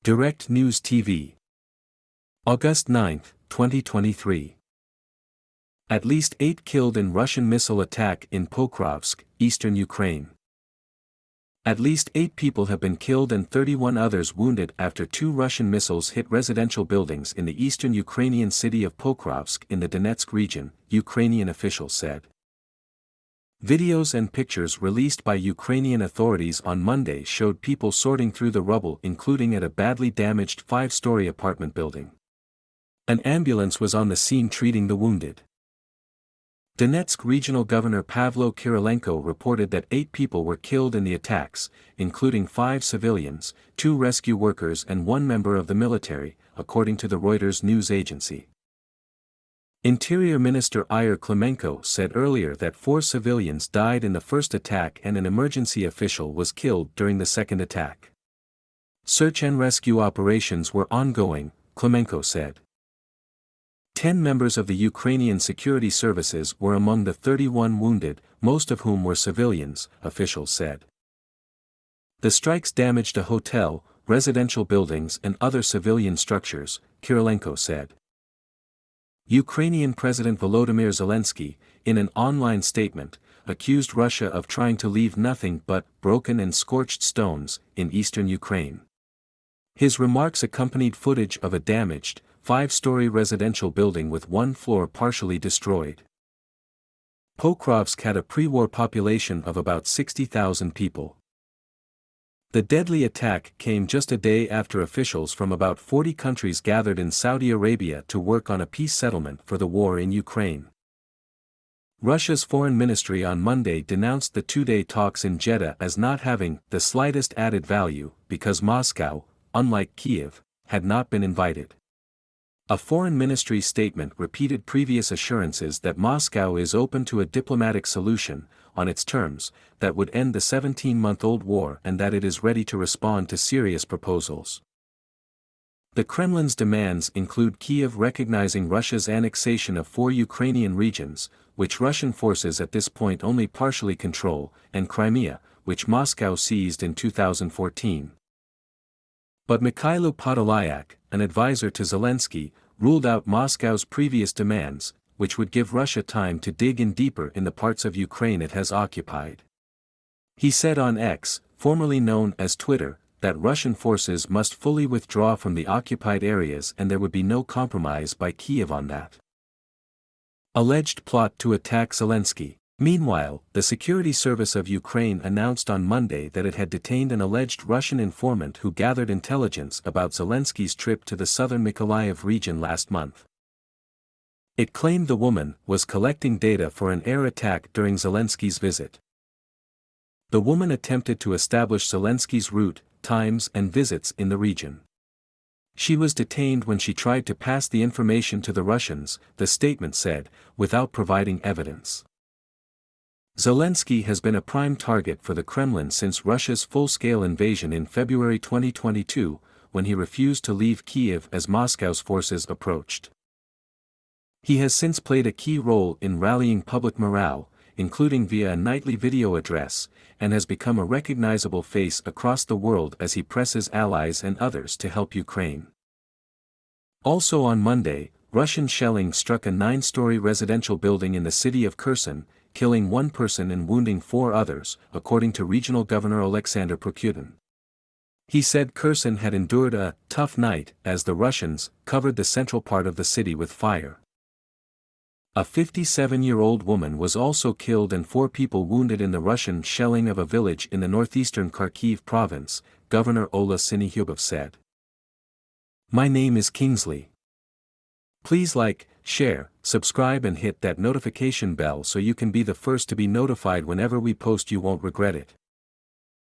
Direct News TV. August 9, 2023. At least 8 killed in Russian missile attack in Pokrovsk, eastern Ukraine. At least 8 people have been killed and 31 others wounded after 2 Russian missiles hit residential buildings in the eastern Ukrainian city of Pokrovsk in the Donetsk region, Ukrainian officials said. Videos and pictures released by Ukrainian authorities on Monday showed people sorting through the rubble, including at a badly damaged 5-story apartment building. An ambulance was on the scene treating the wounded. Donetsk Regional Governor Pavlo Kirilenko reported that 8 people were killed in the attacks, including 5 civilians, 2 rescue workers and 1 member of the military, according to the Reuters news agency. Interior Minister Ihor Klimenko said earlier that 4 civilians died in the first attack and an emergency official was killed during the second attack. Search and rescue operations were ongoing, Klimenko said. 10 members of the Ukrainian security services were among the 31 wounded, most of whom were civilians, officials said. The strikes damaged a hotel, residential buildings and other civilian structures, Kirilenko said. Ukrainian President Volodymyr Zelensky, in an online statement, accused Russia of trying to leave nothing but broken and scorched stones in eastern Ukraine. His remarks accompanied footage of a damaged, 5-story residential building with 1 floor partially destroyed. Pokrovsk had a pre-war population of about 60,000 people. The deadly attack came just a day after officials from about 40 countries gathered in Saudi Arabia to work on a peace settlement for the war in Ukraine. Russia's foreign ministry on Monday denounced the 2-day talks in Jeddah as not having the slightest added value because Moscow, unlike Kiev, had not been invited. A foreign ministry statement repeated previous assurances that Moscow is open to a diplomatic solution, on its terms, that would end the 17-month-old war and that it is ready to respond to serious proposals. The Kremlin's demands include Kiev recognizing Russia's annexation of 4 Ukrainian regions, which Russian forces at this point only partially control, and Crimea, which Moscow seized in 2014. But Mikhailo Podolyak, an advisor to Zelensky, ruled out Moscow's previous demands, which would give Russia time to dig in deeper in the parts of Ukraine it has occupied. He said on X, formerly known as Twitter, that Russian forces must fully withdraw from the occupied areas and there would be no compromise by Kiev on that. Alleged plot to attack Zelensky. Meanwhile, the Security Service of Ukraine announced on Monday that it had detained an alleged Russian informant who gathered intelligence about Zelensky's trip to the southern Mykolaiv region last month. It claimed the woman was collecting data for an air attack during Zelensky's visit. The woman attempted to establish Zelensky's route, times and visits in the region. She was detained when she tried to pass the information to the Russians, the statement said, without providing evidence. Zelensky has been a prime target for the Kremlin since Russia's full-scale invasion in February 2022, when he refused to leave Kiev as Moscow's forces approached. He has since played a key role in rallying public morale, including via a nightly video address, and has become a recognizable face across the world as he presses allies and others to help Ukraine. Also on Monday, Russian shelling struck a 9-story residential building in the city of Kherson, killing 1 person and wounding 4 others, according to Regional Governor Alexander Prokudin. He said Kherson had endured a tough night as the Russians covered the central part of the city with fire. A 57-year-old woman was also killed and 4 people wounded in the Russian shelling of a village in the northeastern Kharkiv province, Governor Ola Syniehubov said. My name is Kingsley. Please like, share, subscribe and hit that notification bell so you can be the first to be notified whenever we post. You won't regret it.